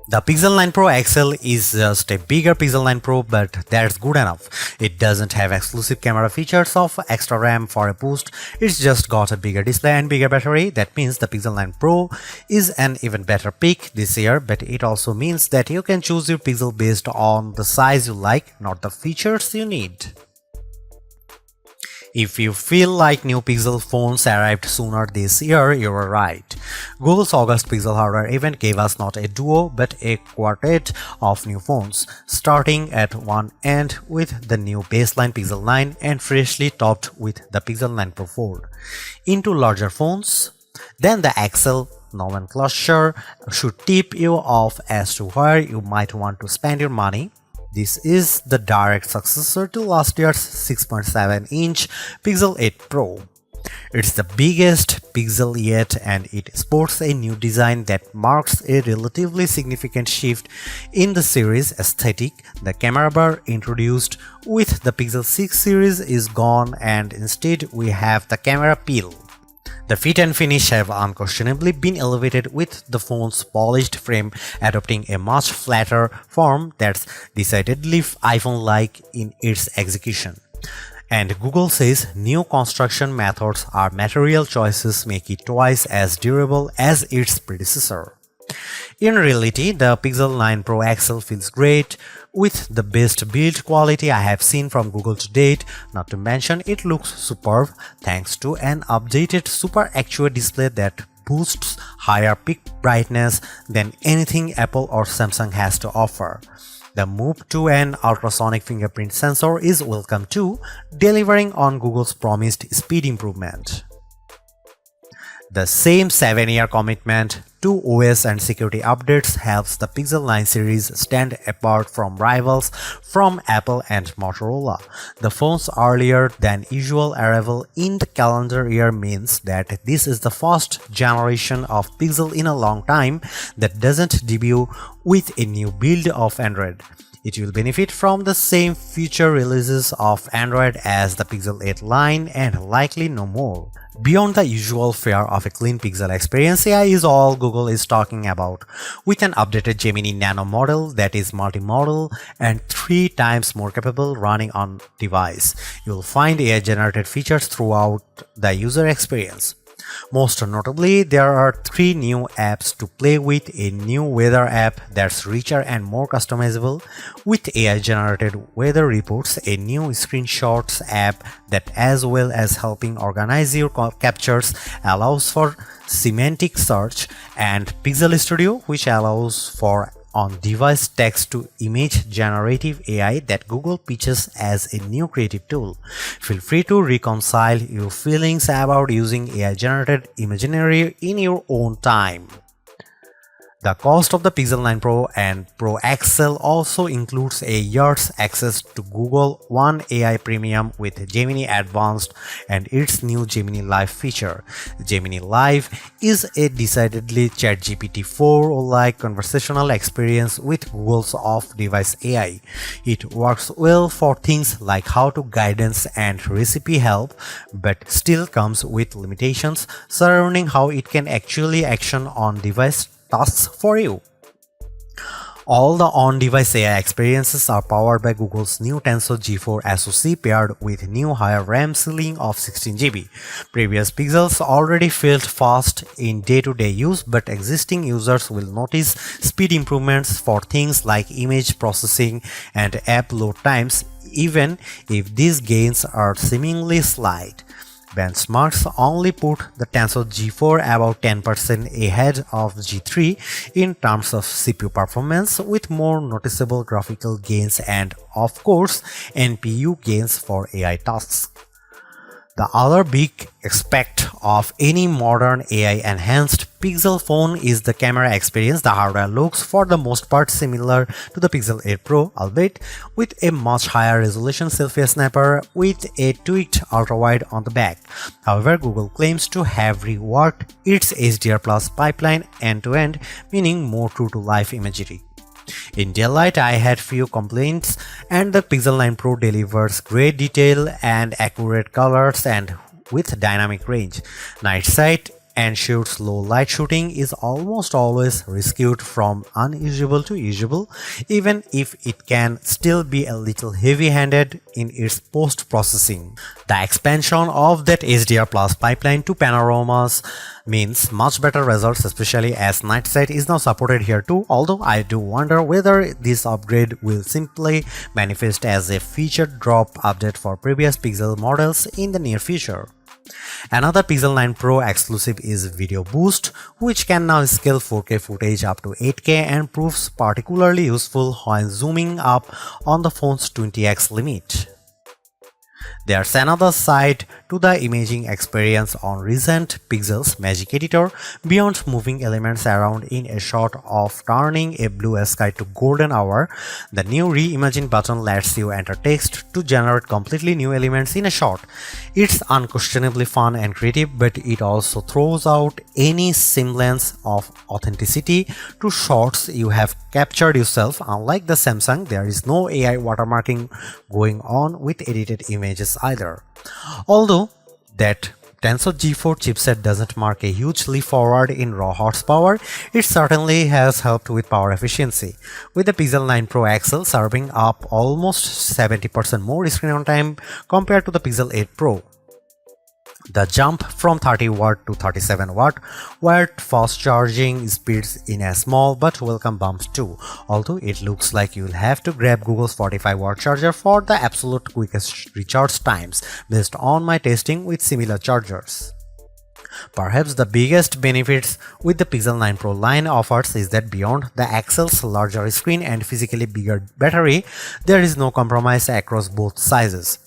The Pixel 9 Pro XL is just a bigger Pixel 9 Pro, but that's good enough. It doesn't have exclusive camera features of extra RAM for a boost. It's just got a bigger display and bigger battery. That means the Pixel 9 Pro is an even better pick this year, but it also means that you can choose your Pixel based on the size you like, not the features you need. If you feel like new Pixel phones arrived sooner this year, you are right. Google's August Pixel hardware event gave us not a duo but a quartet of new phones, starting at one end with the new baseline Pixel 9 and freshly topped with the Pixel 9 Pro Fold. Into larger phones, then the XL nomenclature should tip you off as to where you might want to spend your money. This is the direct successor to last year's 6.7-inch Pixel 8 Pro. It's the biggest Pixel yet, and it sports a new design that marks a relatively significant shift in the series aesthetic. The camera bar introduced with the Pixel 6 series is gone, and instead we have the camera peel. The fit and finish have unquestionably been elevated, with the phone's polished frame adopting a much flatter form that's decidedly iPhone-like in its execution. And Google says new construction methods or material choices make it twice as durable as its predecessor. In reality, the Pixel 9 Pro XL feels great, with the best build quality I have seen from Google to date. Not to mention, it looks superb thanks to an updated Super Actuate display that boosts higher peak brightness than anything Apple or Samsung has to offer. The move to an ultrasonic fingerprint sensor is welcome too, delivering on Google's promised speed improvement. The same 7-year commitment to OS and security updates helps the Pixel 9 series stand apart from rivals from Apple and Motorola. The phone's earlier than usual arrival in the calendar year means that this is the first generation of Pixel in a long time that doesn't debut with a new build of Android. It will benefit from the same future releases of Android as the Pixel 8 line and likely no more. Beyond the usual fare of a clean Pixel experience, AI is all Google is talking about, with an updated Gemini Nano model that is multimodal and 3 times more capable running on device. You'll find AI-generated features throughout the user experience. Most notably, there are 3 new apps to play with: a new weather app that's richer and more customizable with AI-generated weather reports, a new screenshots app that, as well as helping organize your captures, allows for semantic search, and Pixel Studio, which allows for on-device text-to-image generative AI that Google pitches as a new creative tool. Feel free to reconcile your feelings about using AI-generated imagery in your own time. The cost of the Pixel 9 Pro and Pro XL also includes a year's access to Google One AI Premium with Gemini Advanced and its new Gemini Live feature. Gemini Live is a decidedly ChatGPT 4-like conversational experience with Google's off-device AI. It works well for things like how-to guidance and recipe help, but still comes with limitations surrounding how it can actually action on-device tasks for you. All the on-device AI experiences are powered by Google's new Tensor G4 SoC paired with new higher RAM ceiling of 16GB. Previous Pixels already felt fast in day-to-day use, but existing users will notice speed improvements for things like image processing and app load times, even if these gains are seemingly slight. Benchmarks only put the Tensor G4 about 10% ahead of G3 in terms of CPU performance, with more noticeable graphical gains and, of course, NPU gains for AI tasks. The other big aspect of any modern AI-enhanced Pixel phone is the camera experience. The hardware looks for the most part similar to the Pixel 8 Pro, albeit with a much higher resolution selfie snapper with a tweaked ultrawide on the back. However, Google claims to have reworked its HDR Plus pipeline end-to-end, meaning more true-to-life imagery. In daylight, I had few complaints, and the Pixel 9 Pro delivers great detail and accurate colors and with dynamic range. Night sight ensures low light shooting is almost always rescued from unusable to usable, even if it can still be a little heavy-handed in its post-processing. The expansion of that HDR Plus pipeline to panoramas means much better results, especially as night sight is now supported here too, although I do wonder whether this upgrade will simply manifest as a feature drop update for previous Pixel models in the near future. Another Pixel 9 Pro exclusive is Video Boost, which can now scale 4K footage up to 8K and proves particularly useful when zooming up on the phone's 20x limit. There's another side to the imaging experience on recent Pixel's Magic Editor. Beyond moving elements around in a shot of turning a blue sky to golden hour, the new Reimagine button lets you enter text to generate completely new elements in a shot. It's unquestionably fun and creative, but it also throws out any semblance of authenticity to shots you have captured yourself. Unlike the Samsung, there is no AI watermarking going on with edited images either. Although that Tensor G4 chipset doesn't mark a huge leap forward in raw horsepower, it certainly has helped with power efficiency, with the Pixel 9 Pro XL serving up almost 70% more screen on time compared to the Pixel 8 Pro. The jump from 30W to 37W wired fast charging speeds in a small but welcome bump too, although it looks like you'll have to grab Google's 45W charger for the absolute quickest recharge times based on my testing with similar chargers. Perhaps the biggest benefits with the Pixel 9 Pro line offers is that beyond the XL's larger screen and physically bigger battery, there is no compromise across both sizes.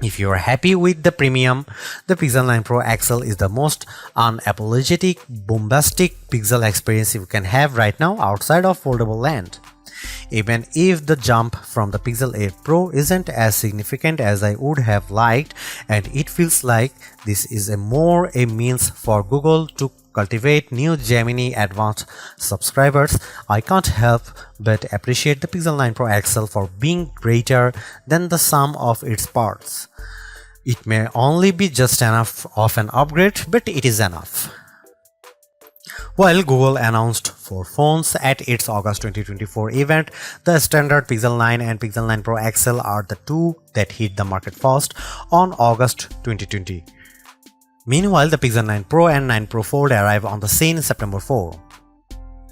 If you are happy with the premium, the Pixel 9 Pro XL is the most unapologetic, bombastic Pixel experience you can have right now outside of foldable land. Even if the jump from the Pixel 8 Pro isn't as significant as I would have liked, and it feels like this is more a means for Google to cultivate new Gemini Advanced subscribers, I can't help but appreciate the Pixel 9 Pro XL for being greater than the sum of its parts. It may only be just enough of an upgrade, but it is enough. While Google announced 4 phones at its August 2024 event, the standard Pixel 9 and Pixel 9 Pro XL are the two that hit the market first on August 2020. Meanwhile, the Pixel 9 Pro and 9 Pro Fold arrive on the scene September 4.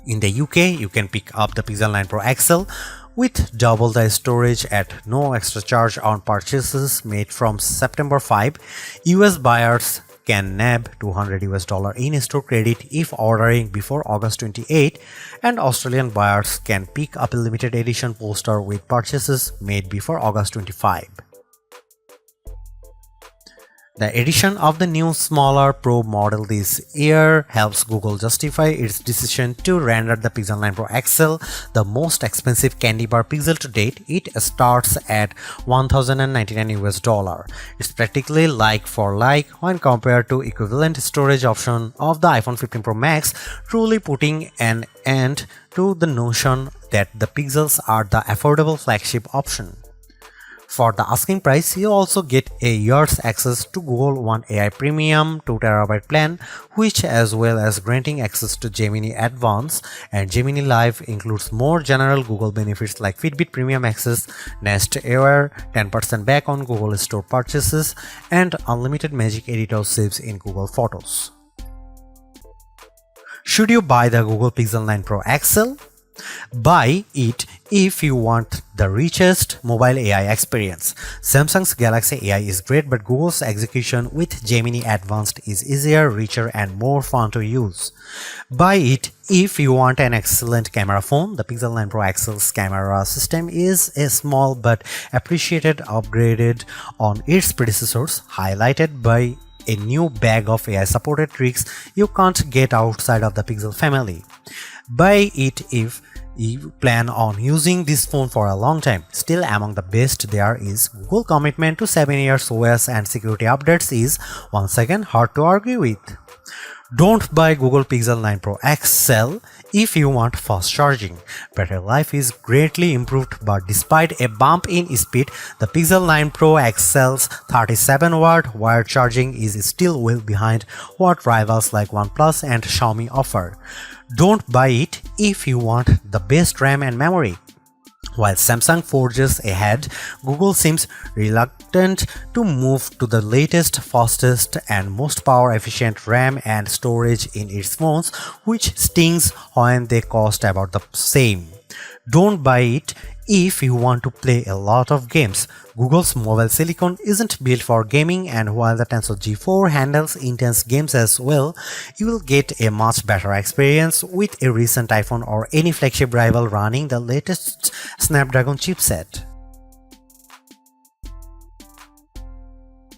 In the UK, you can pick up the Pixel 9 Pro XL with double the storage at no extra charge on purchases made from September 5. US buyers can nab $200 in-store credit if ordering before August 28, and Australian buyers can pick up a limited edition poster with purchases made before August 25. The addition of the new smaller Pro model this year helps Google justify its decision to render the Pixel 9 Pro XL the most expensive candy bar Pixel to date. It starts at $1,099. It's practically like for like when compared to equivalent storage option of the iPhone 15 Pro Max, truly putting an end to the notion that the Pixels are the affordable flagship option. For the asking price, you also get a year's access to Google One AI Premium 2TB plan, which, as well as granting access to Gemini Advanced and Gemini Live, includes more general Google benefits like Fitbit Premium Access, Nest Air, 10% back on Google Store purchases, and unlimited Magic Editor saves in Google Photos. Should you buy the Google Pixel 9 Pro XL? Buy it if you want the richest mobile AI experience. Samsung's Galaxy AI is great, but Google's execution with Gemini Advanced is easier, richer, and more fun to use. Buy it if you want an excellent camera phone. The Pixel 9 Pro XL's camera system is a small but appreciated upgraded on its predecessors, highlighted by a new bag of AI-supported tricks you can't get outside of the Pixel family. Buy it if you plan on using this phone for a long time. Still among the best there is Google commitment to 7 years OS and security updates is once again hard to argue with. Don't buy Google Pixel 9 Pro XL if you want fast charging. Battery life is greatly improved, but despite a bump in speed, the Pixel 9 Pro XL's 37-watt wired charging is still well behind what rivals like OnePlus and Xiaomi offer. Don't buy it if you want the best RAM and memory. While Samsung forges ahead, Google seems reluctant to move to the latest, fastest, and most power-efficient RAM and storage in its phones, which stings when they cost about the same. Don't buy it if you want to play a lot of games. Google's mobile silicon isn't built for gaming, and while the Tensor G4 handles intense games as well, you will get a much better experience with a recent iPhone or any flagship rival running the latest Snapdragon chipset.